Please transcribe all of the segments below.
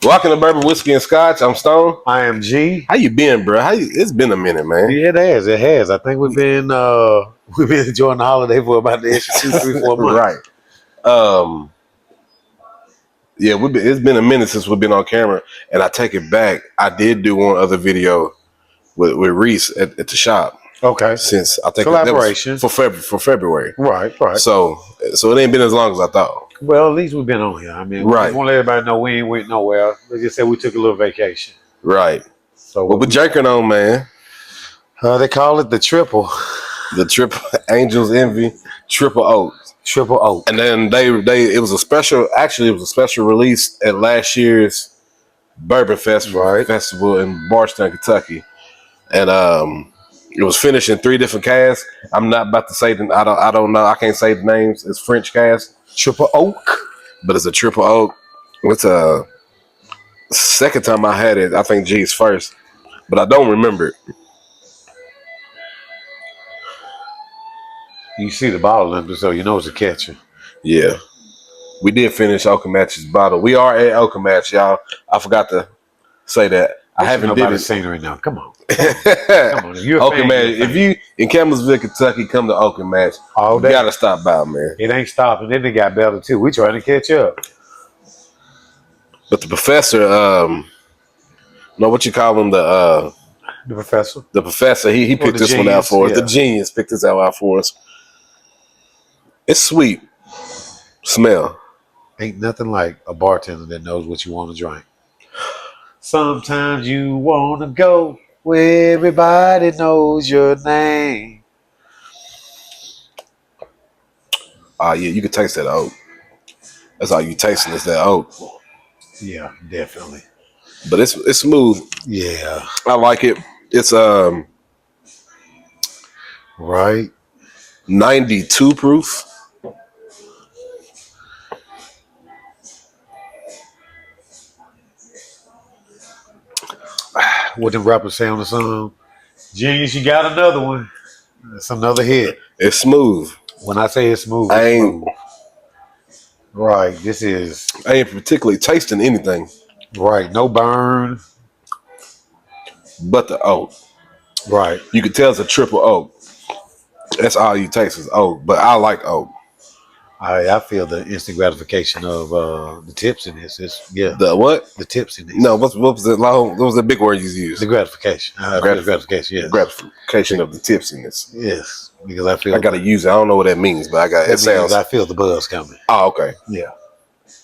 Welcome to Barber Whiskey and Scotch. I'm Stone. I am G. How you been, bro? It's been a minute, man. Yeah, it has. It has. I think we've been enjoying the holiday for about the extra 2, 3, 4 months. Right. Yeah, it's been a minute since we've been on camera, and I take it back. I did do one other video with Reese at the shop. Okay. Since I think collaboration for February. Right. So it ain't been as long as I thought. Well, at least we've been on here. I mean, we just want to let everybody know we ain't went nowhere. Let's just say we took a little vacation. Right. So what we drinking on, man? They call it the triple. The triple Angels Envy Triple Oak. Triple Oak. And then it was a special. Actually, it was a special release at last year's Bourbon Festival in Bardstown, Kentucky, and it was finished in 3 different casks. I'm not about to say them. I don't know. I can't say the names. It's French cask. Triple Oak. But it's a Triple Oak. It's a second time I had it. I think G's first, but I don't remember it. You see the bottle number, so you know it's a catcher. Yeah. We did finish Okamatch's bottle. We are at Okamatch, y'all. I forgot to say that. I haven't did it. Scenery now. Come on. Come on. If you're If you in Campbellsville, Kentucky, come to Okamatch. All day. You gotta stop by, man. It ain't stopping. Then they got better too. We trying to catch up. But the professor, know what you call him? The professor. The professor. He picked this one out for us. The genius picked this out for us. It's sweet. Smell. Ain't nothing like a bartender that knows what you want to drink. Sometimes you want to go where everybody knows your name. Yeah, you can taste that oak. That's all you tasting is that oak. Yeah, definitely. But it's smooth. Yeah. I like it. It's right. 92 proof. What them rappers say on the song? Genius, you got another one. It's another hit. It's smooth. When I say it's smooth, it's smooth. Right. This is. I ain't particularly tasting anything. Right. No burn. But the oak. Right. You can tell it's a triple oak. That's all you taste is oak. But I like oak. I feel the instant gratification of the tips in this. The what? The tips in this. No, what was the long? What was the big word you used? The gratification. Gratification. Yes. Gratification of the tipsiness. Yes, because I feel I gotta use it. I don't know what that means, but I got it. Sounds. I feel the buzz coming. Oh, okay. Yeah.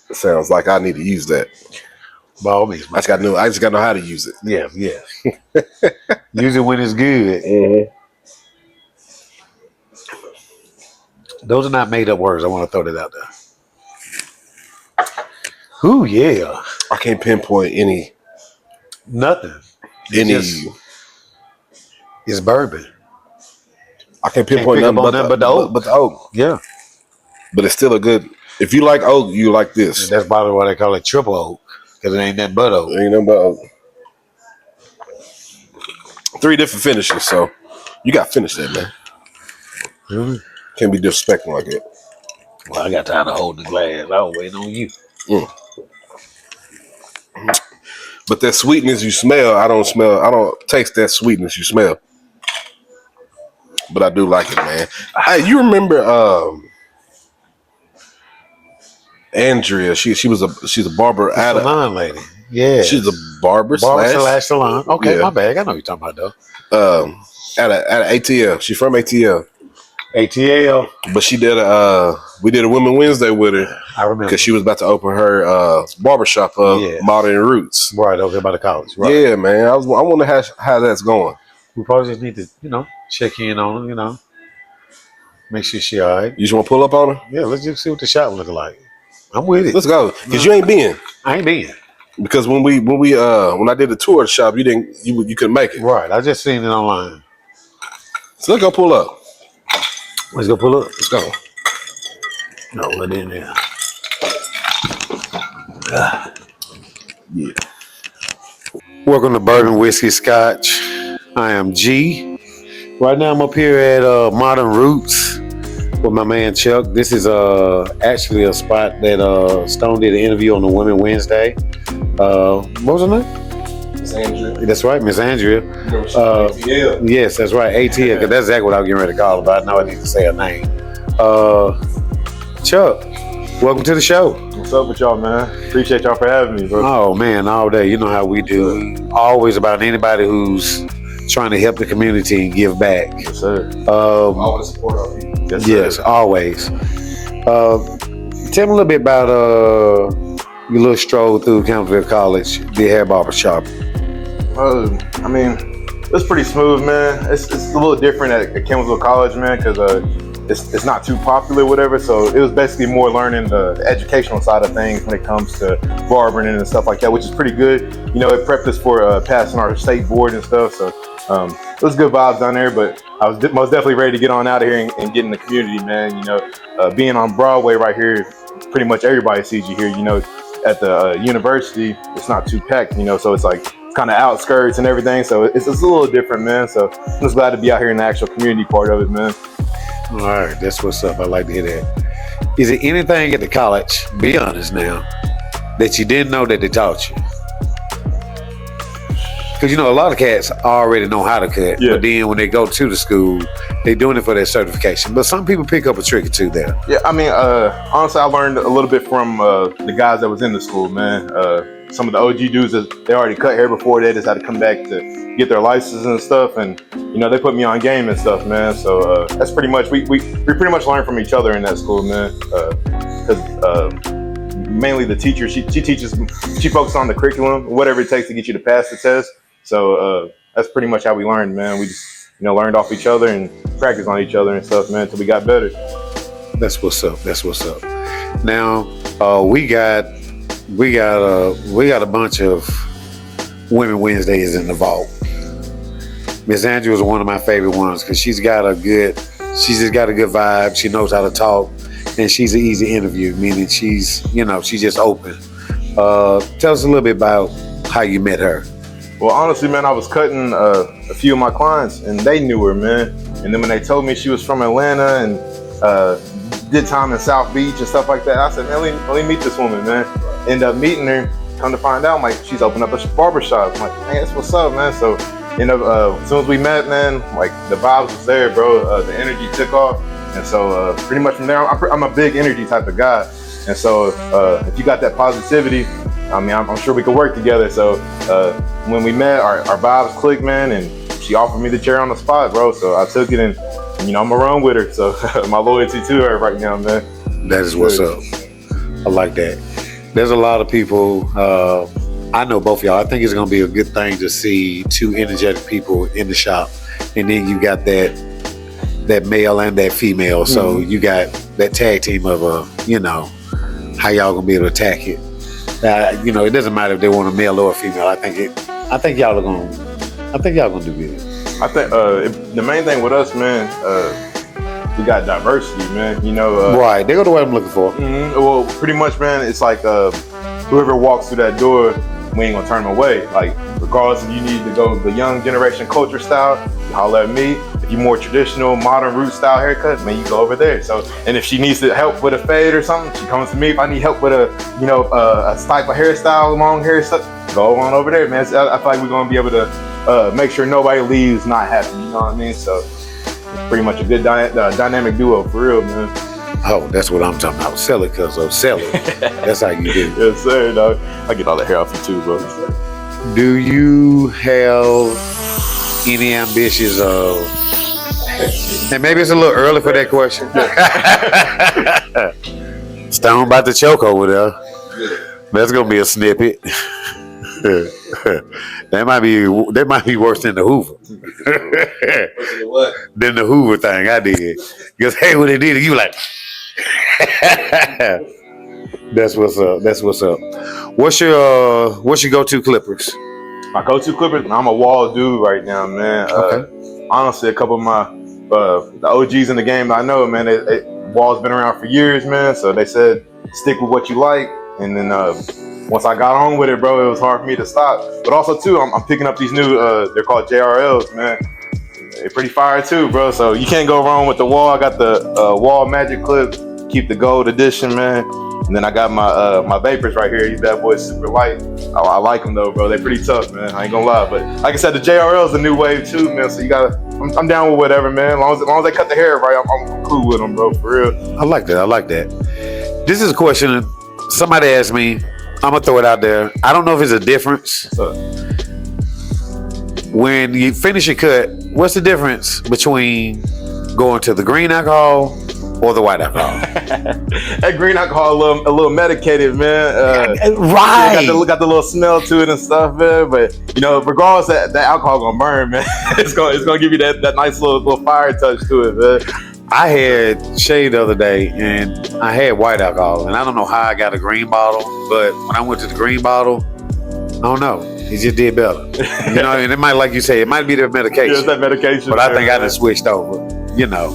It sounds like I need to use that. By all means. I just gotta know how to use it. Yeah. Use it when it's good. Mm-hmm. Those are not made up words. I want to throw that out there. Ooh, yeah. I can't pinpoint any. Nothing. It's bourbon. I can't pinpoint nothing but the oak. But the oak. Yeah. But it's still a good. If you like oak, you like this. And that's probably why they call it triple oak, because it ain't nothing but oak. It ain't nothing but oak. 3 different finishes, so you got to finish that, man. Mm-hmm. Can't be disrespecting like it. Well, I got tired of holding the glass. I was waiting on you. But that sweetness you smell, I don't taste that sweetness you smell. But I do like it, man. Hey, you remember Andrea? She's a barber salon lady. Yeah. She's a barber slash salon. Okay, my bad. I know you're talking about though. At ATL. She's from ATL. ATL. But she did we did a Women Wednesday with her. I remember. Because she was about to open her barbershop of Morden Roots. Right, over by the college. Right. Yeah, man. I wonder how that's going. We probably just need to, check in on her, make sure she all right. You just want to pull up on her? Yeah, let's just see what the shop looking like. I'm with it. Let's go. Because you ain't been. I ain't been. Because when I did the tour of the shop, you couldn't make it. Right. I just seen it online. So let's go pull up. Let's go pull up. Let's go. No, we're in there. Yeah. Welcome to Bourbon Whiskey Scotch. I am G. Right now I'm up here at Morden Roots. with my man Chuck. This is actually a spot that Stone did an interview on the Women Wednesday. What was her name? Miss Andrea. That's right, Miss Andrea. ATL. Yes, that's right, ATL. Because that's exactly what I was getting ready to call her, but I know I need to say her name. Chuck, welcome to the show. What's up with y'all, man? Appreciate y'all for having me, bro. Oh man, all day. You know how we do. Always about anybody who's trying to help the community and give back. Yes, sir. Always support our people. Yes, always. Tell me a little bit about your little stroll through Campbellsville College, the hair barber shop. I mean, it's pretty smooth, man. It's a little different at Campbellsville College, man, because it's not too popular, whatever. So it was basically more learning the educational side of things when it comes to barbering and stuff like that, which is pretty good. You know, it prepped us for passing our state board and stuff. So it was good vibes down there, but I was most definitely ready to get on out of here and get in the community, man. You know, being on Broadway right here, pretty much everybody sees you here. You know, at the university, it's not too packed, you know, so it's like kind of outskirts and everything. So it's a little different, man. So I'm just glad to be out here in the actual community part of it, man. All right, that's what's up. I like to hear that. Is there anything at the college, be honest now, that you didn't know that they taught you? Because, you know, a lot of cats already know how to cut, Yeah. but then when they go to the school, they're doing it for their certification. But some people pick up a trick or two there. Yeah, I mean, honestly, I learned a little bit from the guys that was in the school, man. Some of the OG dudes, they already cut hair before. They just had to come back to get their license and stuff. And, you know, they put me on game and stuff, man. So that's pretty much, we pretty much learn from each other in that school, man. Because mainly the teacher, she focuses on the curriculum, whatever it takes to get you to pass the test. So that's pretty much how we learned, man. We just, you know, learned off each other and practiced on each other and stuff, man, until we got better. That's what's up. That's what's up. Now, we got a bunch of Women Wednesdays in the vault. Miss Andrew is one of my favorite ones because she's just got a good vibe. She knows how to talk, and she's an easy interview, meaning she's just open. Tell us a little bit about how you met her. Well, honestly, man, I was cutting a few of my clients, and they knew her, man. And then when they told me she was from Atlanta and did time in South Beach and stuff like that, I said, man, let me meet this woman, man. End up meeting her. Come to find out, like, she's opened up a barber shop. I'm like, hey, that's what's up, man. So, you know, as soon as we met, man, like, the vibes was there, bro. The energy took off. And so pretty much from there, I'm a big energy type of guy. And so if you got that positivity, I mean, I'm sure we could work together. So when we met, our vibes clicked, man, and she offered me the chair on the spot, bro. So I took it, and you know, I'm gonna run with her. So my loyalty to her right now, man. That is what's up. I like that. There's a lot of people. I know both of y'all. I think it's gonna be a good thing to see two energetic people in the shop, and then you got that male and that female. So you got that tag team of you know, how y'all gonna be able to attack it. You know, it doesn't matter if they want a male or a female. I think y'all gonna do good. I think the main thing with us, man, we got diversity, man. You know, Right, they go the way I'm looking for. Well, pretty much, man. It's like whoever walks through that door, we ain't gonna turn them away. Like, regardless if you need to go the young generation culture style, you holler at me. If you more traditional, modern root style haircut, man, you go over there. So, and if she needs to help with a fade or something, she comes to me. If I need help with a type of hairstyle, long hair stuff, go on over there, man. So I feel like we're gonna be able to make sure nobody leaves not happy. You know what I mean? So it's pretty much a good dynamic duo for real, man. Oh, that's what I'm talking about. Sell it, cuz sell it. That's how you do. Yes, sir, dog. I get all the hair off you too, bro. Do you have any ambitions of, and maybe it's a little early for that question. Stone about to choke over there. That's gonna be a snippet. That might be worse than the Hoover. Than the Hoover thing I did. Because hey, when they did it, you like. That's what's up. That's what's up. What's your go-to clippers? My go-to clippers, I'm a wall dude right now, man. Okay. Honestly, a couple of my the OGs in the game I know, man, wall's been around for years, man. So they said stick with what you like, and then once I got on with it, bro, it was hard for me to stop. But also too, I'm picking up these new they're called JRLs, man. They're pretty fire too, bro. So you can't go wrong with the wall. I got the wall magic clip. Keep the gold edition, man. And then I got my vapors right here. These bad boys super light. I like them though, bro. They're pretty tough, man. I ain't gonna lie. But like I said, the JRL is the new wave too, man. So you gotta. I'm down with whatever, man. As long as they cut the hair right, I'm cool with them, bro. For real. I like that. This is a question somebody asked me. I'm gonna throw it out there. I don't know if it's a difference. When you finish your cut, what's the difference between going to the green alcohol or the white alcohol? That green alcohol a little medicated, man. Right. Got the little smell to it and stuff, man. But you know, regardless, that alcohol gonna burn, man. it's gonna give you that nice little fire touch to it, man. I had shade the other day and I had white alcohol, and I don't know how I got a green bottle, but when I went to the green bottle, I don't know. It just did better. You know, and it might, like you say, it might be the medication. Yeah, it's that medication. But I think I just switched over, you know.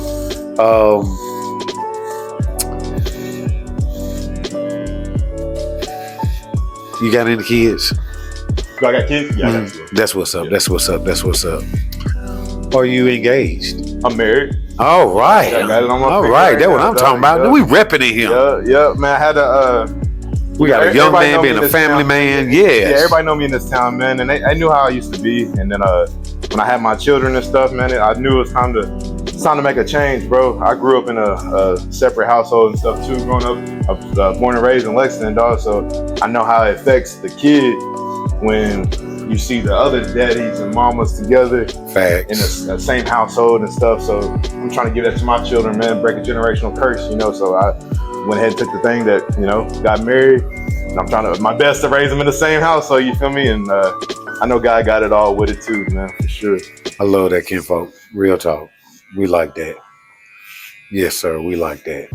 You got any kids? I got kids? Yeah, I got kids. That's what's up. Yeah. That's what's up. Are you engaged? I'm married. All right. I got it on my all finger right. That's what now, I'm talking about. Yeah. We repping in here. Yeah, man. I had a... we got a young man being a family man. Yes. Yeah, everybody know me in this town, man. And I knew how I used to be. And then when I had my children and stuff, man, I knew it was time to make a change, bro. I grew up in a separate household and stuff too, growing up. I was born and raised in Lexington, dog. So I know how it affects the kid when you see the other daddies and mamas together. Facts. In the same household and stuff. So I'm trying to give that to my children, man. Break a generational curse, you know. So I went ahead and took the thing that, you know, got married. And I'm trying to my best to raise them in the same house. So you feel me? And I know God got it all with it too, man, for sure. I love that, kinfolk. Real talk. We like that. Yes, sir. We like that.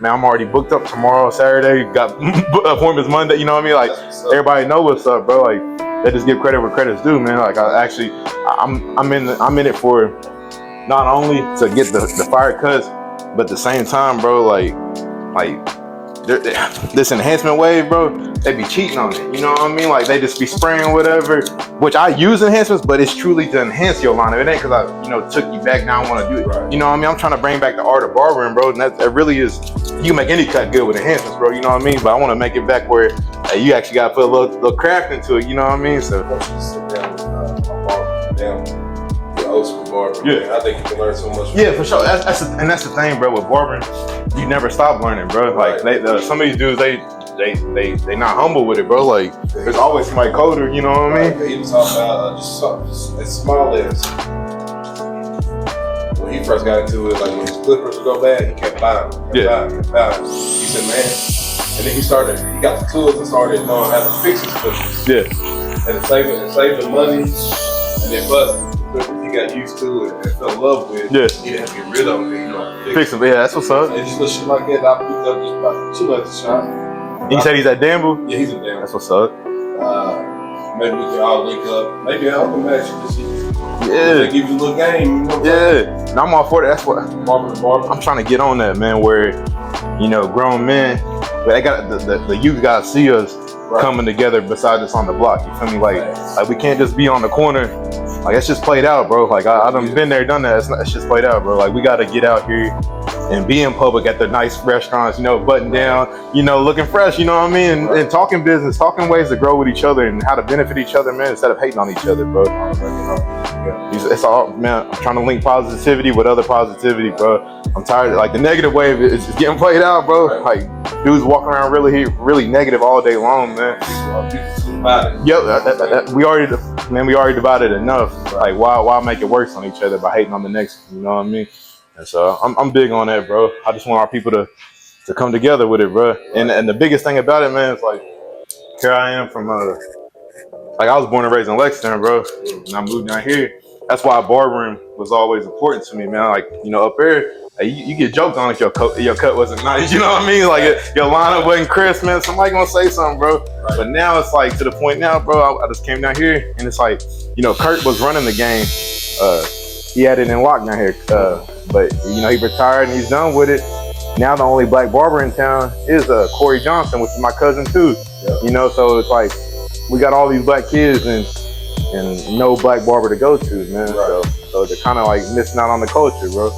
Man, I'm already booked up tomorrow, Saturday. Got appointments Monday. You know what I mean? Like everybody know what's up, bro. Like they just give credit where credit's due, man. Like I'm in it for not only to get the fire cuts, but at the same time, bro. Like this enhancement wave, bro, they be cheating on it. You know what I mean? Like they just be spraying whatever, which I use enhancements, but it's truly to enhance your line. It ain't because I, took you back. Now I want to do it. Right. You know what I mean? I'm trying to bring back the art of barbering, bro. And that really is, you can make any cut good with enhancements, bro. You know what I mean? But I want to make it back where you actually got to put a little craft into it. You know what I mean? So. Sit down with my barber. Damn. Old school barber. Yeah, I think you can learn so much. Yeah, for sure. That's the thing, bro. With barbering, you never stop learning, bro. Like some of these dudes, they not humble with it, bro. Like there's always somebody colder. You know what I mean? He was talking about just as small as when he first got into it. Like when his clippers would go bad, he kept buying. He said, man, and then he got the tools and started knowing how to fix his clippers. Yeah, and save the money, and then bust. He got used to it and fell in love with it. Yeah. He didn't have to get rid of it. Fix them. Yeah, that's what's up. And just little shit like that, I picked up just about 2 at the shop. You said he's at Danville? Yeah, he's at Danville. That's what's up. Maybe we can all link up. Maybe I'll come back and yeah. give you a little game. Yeah. And I'm all for that. That's what Barber. I'm trying to get on that, man, where, grown men, they got the youth gotta see us coming together beside us on the block. You feel me? Like we can't just be on the corner. Like it's just played out, bro. Like I done been there, done that. It's just played out, bro. Like we gotta get out here and be in public at the nice restaurants, button down, looking fresh, you know what I mean? And talking business, talking ways to grow with each other and how to benefit each other, man, instead of hating on each other, bro. It's all, man, I'm trying to link positivity with other positivity, bro. I'm tired, like the negative wave is getting played out, bro. Like dudes walking around really negative all day long, man. Yep, we already divided enough. Like why make it worse on each other by hating on the next, you know what I mean? And so I'm big on that, bro. I just want our people to come together with it, bro. And the biggest thing about it, man, is like here I am from like I was born and raised in Lexington, bro. And I moved down here. That's why barbering was always important to me, man. Like, up there, you get joked on if your cut wasn't nice, you know what I mean? Like your lineup wasn't crisp, man. Somebody gonna say something, bro. Right. But now it's like to the point now, bro. I just came down here and it's like, Kurt was running the game. He had it in lock down here, but he retired and he's done with it. Now the only black barber in town is Corey Johnson, which is my cousin too. Yeah. So it's like we got all these black kids and no black barber to go to, man. Right. So they're kind of like missing out on the culture, bro.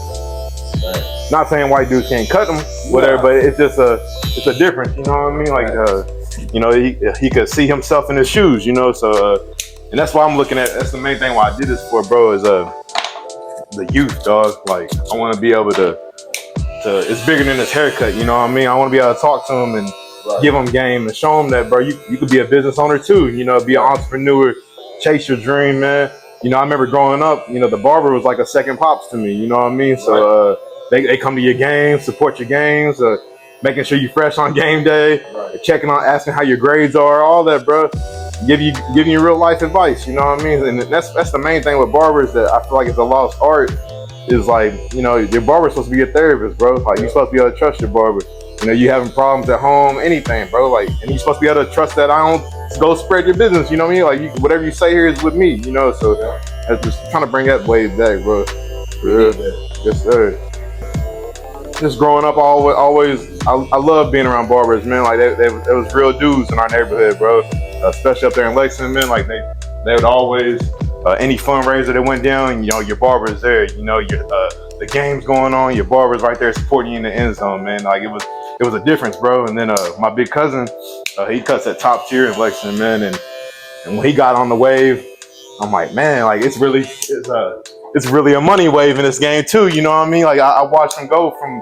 Right. Not saying white dudes can't cut them, whatever, but it's just it's a difference, you know what I mean? Like, he could see himself in his shoes, So, and that's why I'm looking at. That's the main thing why I did this for, bro. Is the youth, dog. Like, I want to be able to. It's bigger than his haircut, you know what I mean? I want to be able to talk to him and give him game and show him that, bro. You could be a business owner too, be an entrepreneur, chase your dream, man. I remember growing up, the barber was like a second pops to me, you know what I mean? So they come to your games, support your games, making sure you fresh on game day, checking on, asking how your grades are, all that, bro. Giving you real life advice, you know what I mean? And that's the main thing with barbers that I feel like it's a lost art. Is like, your barber's supposed to be your therapist, bro. Like you're supposed to be able to trust your barber. You having problems at home, anything, bro. Like, and you're supposed to be able to trust that I don't go spread your business. You know what I mean? Like, whatever you say here is with me. So I'm just trying to bring that wave back, bro. Yes, sir. Just growing up, I love being around barbers, man. Like, there was real dudes in our neighborhood, bro. Especially up there in Lexington, man. Like they would always. Any fundraiser that went down, your barber's there. The game's going on, your barber's right there supporting you in the end zone, man. Like it was a difference, bro. And then my big cousin, he cuts at Top Tier in Lexington, man. And when he got on the wave, I'm like, man, like it's really a money wave in this game too. You know what I mean? Like I watched him go from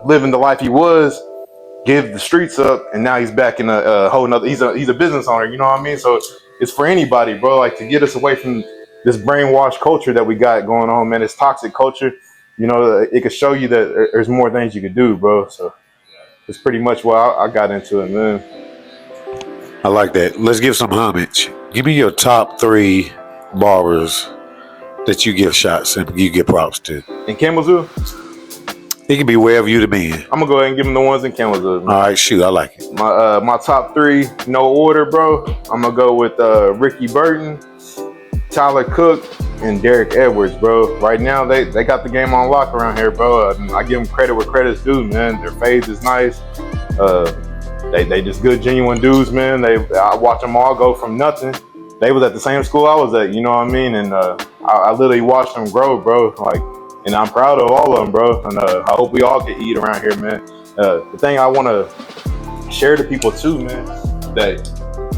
living the life he was, give the streets up, and now he's back in a whole nother. He's a business owner. You know what I mean? So. It's for anybody, bro. Like to get us away from this brainwashed culture that we got going on, man. It's toxic culture. It could show you that there's more things you could do, bro. So it's pretty much why I got into it, man. I like that. Let's give some homage. Give me your top 3 barbers that you give shots and you give props to. In Campbellsville? It can be wherever you the man. I'm gonna go ahead and give them the ones in Campbellsville. All right, shoot, I like it. My top 3, no order, bro. I'm gonna go with Ricky Burton, Tyler Cook, and Derek Edwards, bro. Right now, they got the game on lock around here, bro. I give them credit where credit's due, man. Their fades is nice. They just good, genuine dudes, man. I watch them all go from nothing. They was at the same school I was at, you know what I mean? And I literally watched them grow, bro. Like, and I'm proud of all of them, bro. And I hope we all can eat around here, man. The thing I want to share to people too, man, that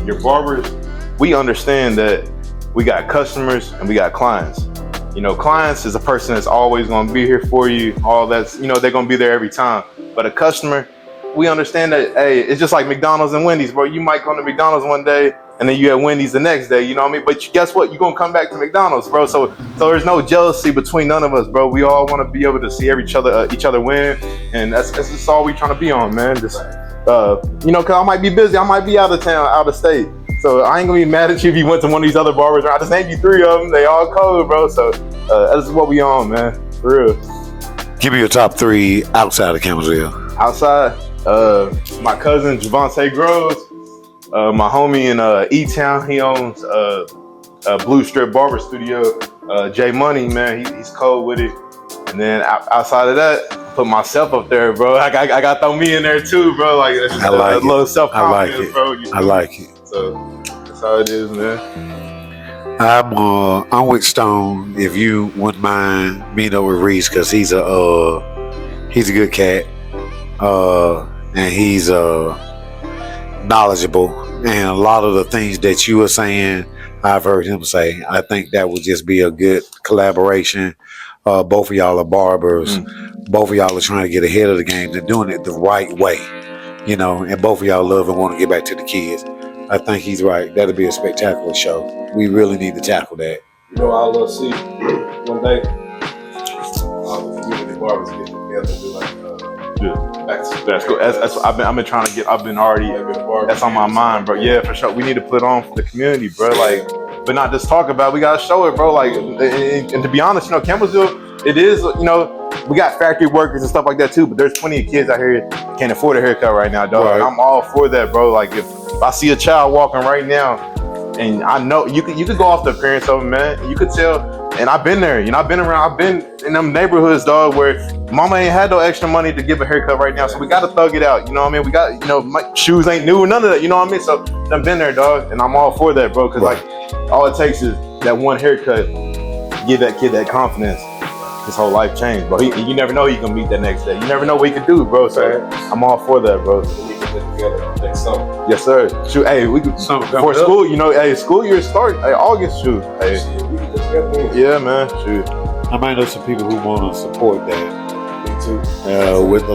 your barbers, we understand that we got customers and we got clients. You know, clients is a person that's always going to be here for you. All that's, you know, they're going to be there every time. But a customer, we understand that, hey, it's just like McDonald's and Wendy's, bro. You might come to McDonald's one day and then you at Wendy's the next day, you know what I mean? But guess what? You're going to come back to McDonald's, bro. So there's no jealousy between none of us, bro. We all want to be able to see each other win. And that's just all we trying to be on, man. Just, you know, because I might be busy. I might be out of town, out of state. So I ain't going to be mad at you if you went to one of these other barbers. I just named you 3 of them. They all cold, bro. So that's what we on, man. For real. Give me your top 3 outside of Campbellsville. Outside, my cousin Javante Groves, my homie in E-Town, he owns Blue Strip Barber Studio. J Money, man, he's cold with it. And then outside of that, put myself up there, bro. I got to throw me in there too, bro. Like, that's just a little self-confidence, bro. You know? I like it. So that's how it is, man. I'm with Stone. If you wouldn't mind meeting up with Reese, because he's a good cat, and he's knowledgeable. And a lot of the things that you were saying, I've heard him say. I think that would just be a good collaboration. Both of y'all are barbers. Both of y'all are trying to get ahead of the game. They're doing it the right way, you know. And both of y'all love and want to get back to the kids. I think he's right. That'll be a spectacular show. We really need to tackle that. You know, I love to see one day community barbers get together and do like that's cool. I've been trying to get. That's on my mind, bro. Yeah, for sure. We need to put on for the community, bro. Like, but not just talk about it. We gotta show it, bro. Like, and to be honest, you know, Campbellsville, it is, you know, we got factory workers and stuff like that too. But there's plenty of kids out here that can't afford a haircut right now, dog. Right. And I'm all for that, bro. Like, if I see a child walking right now, and I know you could go off the appearance of them, man. You could tell. And I've been there, you know, I've been in them neighborhoods, dog, where mama ain't had no extra money to give a haircut right now. So we got to thug it out. You know what I mean? We got, you know, my shoes ain't new, none of that. You know what I mean? So I've been there, dog. And I'm all for that, bro. Cause like all it takes is that one haircut, give that kid that confidence. His whole life changed, bro. You never know he can meet that next day. You never know what he can do, bro. So I'm all for that, bro. we can get together next summer. Yes, sir. Shoot, hey, we could for school. You know, hey, school year start. Hey, August, shoot. Hey, we can get together. Yeah, man. Shoot. I might know some people who want to support that. Me too. With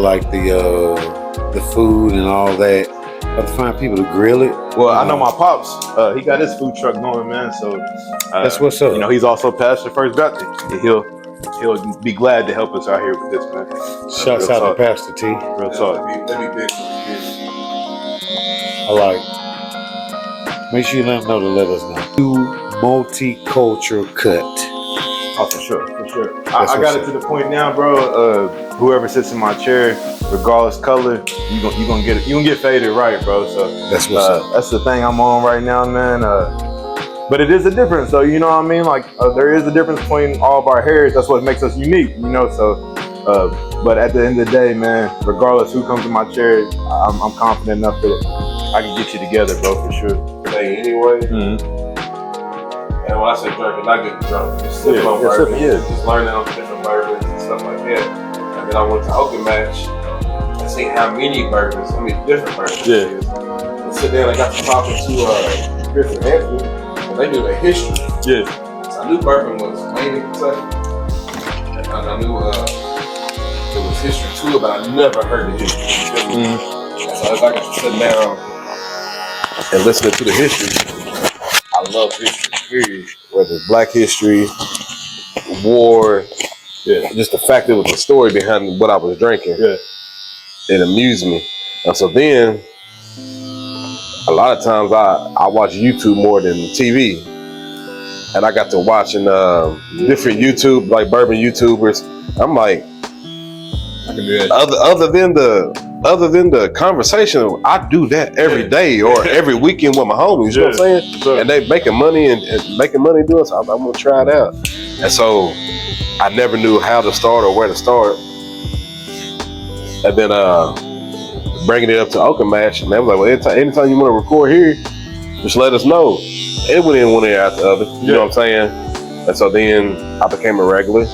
the food and all that. But to find people to grill it. Well, I know my pops. He got his food truck going, man. So that's what's up. You know, he's also pastor First Baptist. He'll be glad to help us out here with this, man. Shouts out to Pastor T. Real talk. Let me big for the kids. I like. Make sure you let them know to let us know. Do multicultural cut. Oh, for sure. I got it to the point now, bro. Whoever sits in my chair, regardless color, you gonna get it. You gonna get faded right, bro. So that's what's up. That's the thing I'm on right now, man. But it is a difference, though. You know what I mean? Like there is a difference between all of our hairs. That's what makes us unique, you know. So, but at the end of the day, man, regardless who comes in my chair, I'm confident enough that I can get you together, bro, for sure. Hey, anyway. Mm-hmm. And when I say drinking, not getting drunk, just sipping on bourbon, just learning on different bourbons and stuff like that. And then I went to Oaken Match and see how many bourbons, different bourbons it is. And sit there and I got to talking to Chris and Anthony, and they knew their history. Yeah. So I knew bourbon was made in Kentucky, and I knew there was history to it, but I never heard the history. Mm-hmm. And so as I got to sit down and listening to the history, I love history, period. Whether it's Black history, war, just the fact that it was a story behind what I was drinking. Yeah. It amused me. And so then, a lot of times I watch YouTube more than TV. And I got to watching different YouTube, like bourbon YouTubers. I'm like, I can do that. Other than the conversation, I do that every day or every weekend with my homies. You know what I'm saying? Sure. And they making money and making money doing it. So I'm gonna try it out. And so I never knew how to start or where to start. And then bringing it up to Oaken Match, and they was like, well, anytime you want to record here, just let us know. It went in one ear out the other. You know what I'm saying? And so then I became a regular.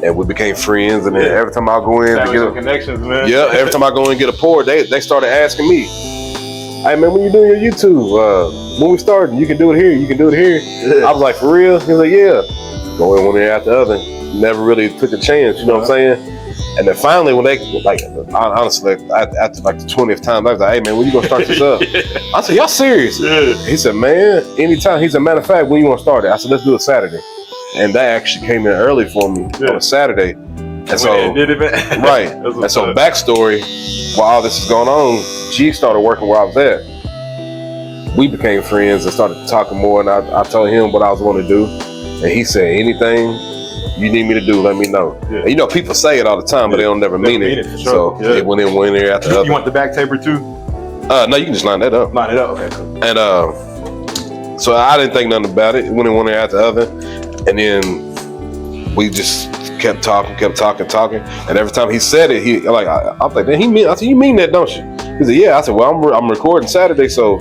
And we became friends, and then every time I go in to get a connections, man. Yeah, every time I go in and get a pour, they started asking me, hey man, when you doing your YouTube? When we starting, you can do it here, you can do it here. Yeah. I was like, for real? He was like, yeah. Go in one ear after the other. Never really took a chance, you know what I'm saying? And then finally, when they, like, honestly, after like the 20th time, I was like, hey man, when you gonna start this up? I said, y'all serious? Yeah. He said, man, anytime. He said, matter of fact, when you wanna start it? I said, let's do it Saturday. And that actually came in early for me on a Saturday. And so, right. And so, backstory, while all this is going on, G started working where I was at. We became friends and started talking more, and I told him what I was going to do. And he said, anything you need me to do, let me know. Yeah. And you know, people say it all the time, but they don't never mean it. Sure. So it went in one ear after the other. You want the back taper too? No, you can just line that up. Line it up, okay, cool. And so I didn't think nothing about it. It went in one ear after the other. And then we just kept talking. And every time he said it, I was like, he mean? I said, you mean that, don't you? He said, yeah. I said, well, I'm recording Saturday, so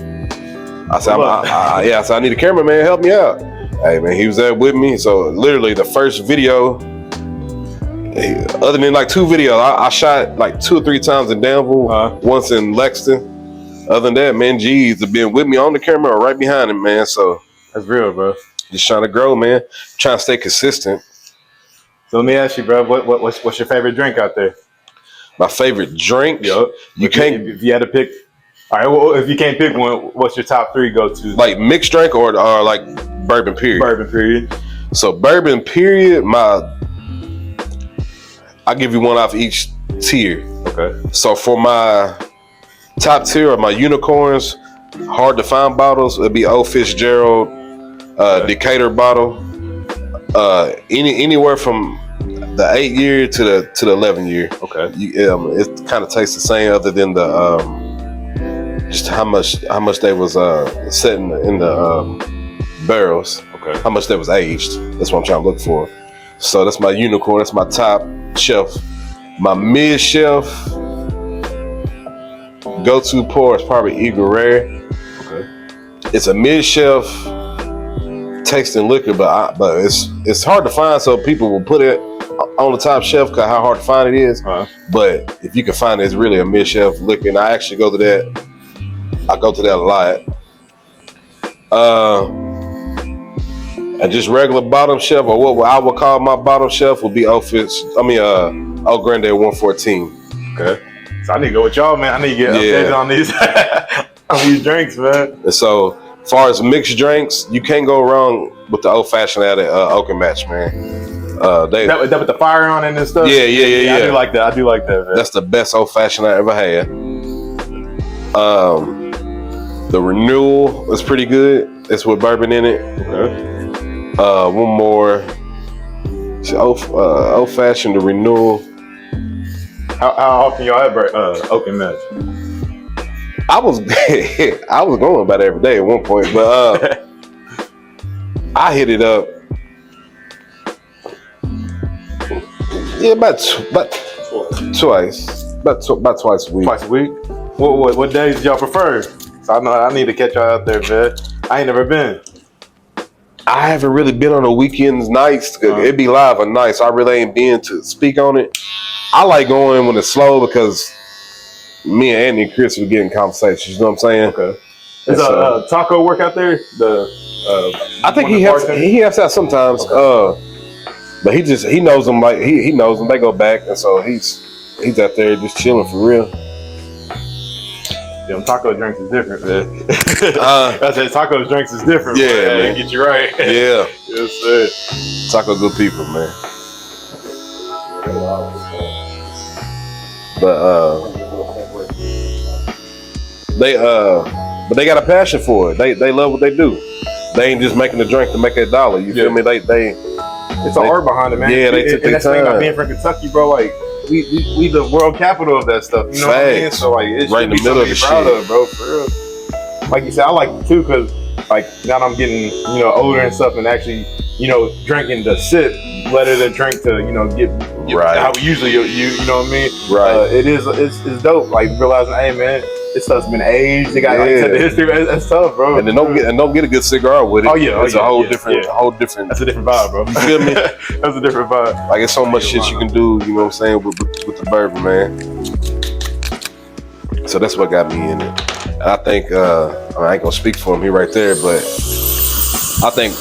I said, I said, I need a cameraman to help me out. Hey man, he was there with me. So literally the first video, other than like 2 videos, I shot like 2 or 3 times in Danville, once in Lexington. Other than that, man, G's have been with me on the camera or right behind him, man. So that's real, bro. Just trying to grow, man. Trying to stay consistent. So let me ask you, bro, what's your favorite drink out there? My favorite drink? Yo, if you had to pick, all right, well, if you can't pick one, what's your top 3 go-to? Like mixed drink or like bourbon period? Bourbon period. So bourbon period, I'll give you one off each tier. Okay. So for my top tier or my unicorns, hard to find bottles, it'd be Old Fitzgerald, Decatur bottle, anywhere from the 8 year to the 11 year. Okay. It kind of tastes the same, other than the just how much they was setting in the barrels. Okay. How much they was aged. That's what I'm trying to look for. So that's my unicorn. That's my top shelf. My mid shelf go-to pour is probably Eagle Rare. Okay. It's a mid shelf tasting liquor, but it's hard to find, so people will put it on the top shelf because how hard to find it is. But if you can find it, it's really a mid shelf liquor, and I actually go to that. I go to that a lot. And just regular bottom shelf, or what I would call my bottom shelf, would be Old Grande 114. Okay. So I need to go with y'all, man. I need to get updated on these on these drinks, man. And so, as far as mixed drinks, you can't go wrong with the old fashioned at Oaken Match, man. That with the fire on it and stuff. Yeah. I do like that. Man. That's the best old fashioned I ever had. The Renewal is pretty good. It's with bourbon in it. Okay. One more. Old fashioned, the Renewal. How often y'all have Oaken Match? I was going about every day at one point, but I hit it up. Yeah, about twice. About twice a week. Twice a week. What days do y'all prefer? So I know I need to catch y'all out there, man. I ain't never been. I haven't really been on the weekends nights. It'd be live on nights. So I really ain't been to speak on it. I like going when it's slow because me and Andy and Chris were getting conversations. You know what I'm saying? Okay. Is Taco work out there? I think he helps out sometimes. Okay. But he knows them, like he knows them. They go back, and so he's out there just chilling for real. Them taco drinks is different, man. I said taco drinks is different. Yeah, man. Get you right. Yeah. Yes, sir. Taco good people, man. But they got a passion for it. They love what they do. They ain't just making a drink to make a dollar. You feel me? It's an art behind it, man. Yeah, they took their time. Thing about being from Kentucky, bro. Like we the world capital of that stuff. You know what I mean? So like, it's right in the middle of the proud of, bro. For real. Like you said, I like it too because like now that I'm getting older and stuff, and actually drinking the sip better to drink to, you know, get Right. how we usually you know what I mean? Right. It's dope. Like realizing, hey man, this stuff's been aged. They got like the history. That's tough, bro. And then don't get a good cigar with it. Oh yeah, it's a whole different. That's a different vibe, bro. You feel me? That's a different vibe. Like it's so much shit you can do. You know what I'm saying with the bourbon, man. So that's what got me in it. And I think I ain't gonna speak for him here right there, but I think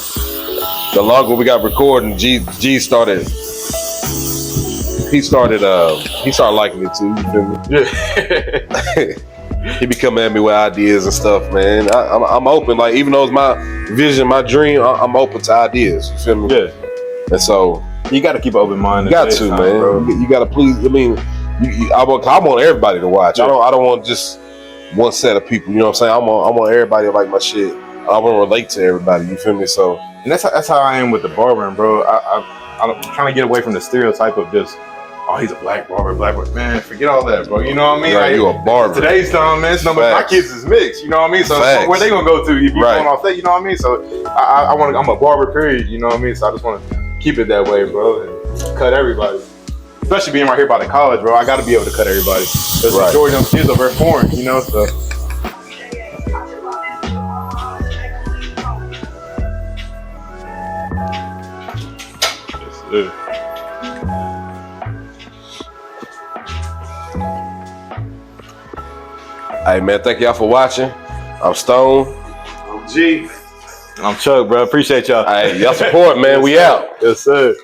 the longer we got recording, G started. He started liking it too. You feel me? Yeah. He be coming at me with ideas and stuff, man. I'm open. Like even though it's my vision, my dream, I'm open to ideas. You feel me? Yeah. And so you got to keep an open mind. You got to, man. Bro. You got to please. I mean, I want everybody to watch. Yeah. I don't want just one set of people. You know what I'm saying? I want everybody to like my shit. I want to relate to everybody. You feel me? So and that's how I am with the barbering, bro. I'm trying to get away from the stereotype of just, oh, he's a black barber. Man, forget all that, bro. You know what I mean? Right, like, you a barber. Today's time, man, my kids is mixed. You know what I mean? So where they gonna go to if you going off that? You know what I mean? So I'm a barber, period. You know what I mean? So I just want to keep it that way, bro, and cut everybody. Especially being right here by the college, bro. I got to be able to cut everybody. Because the majority of them kids over here foreign, you know. So. Hey man, thank y'all for watching. I'm Stone. I'm G. I'm Chuck, bro. Appreciate y'all. Hey, y'all support, man. We out. Yes, sir.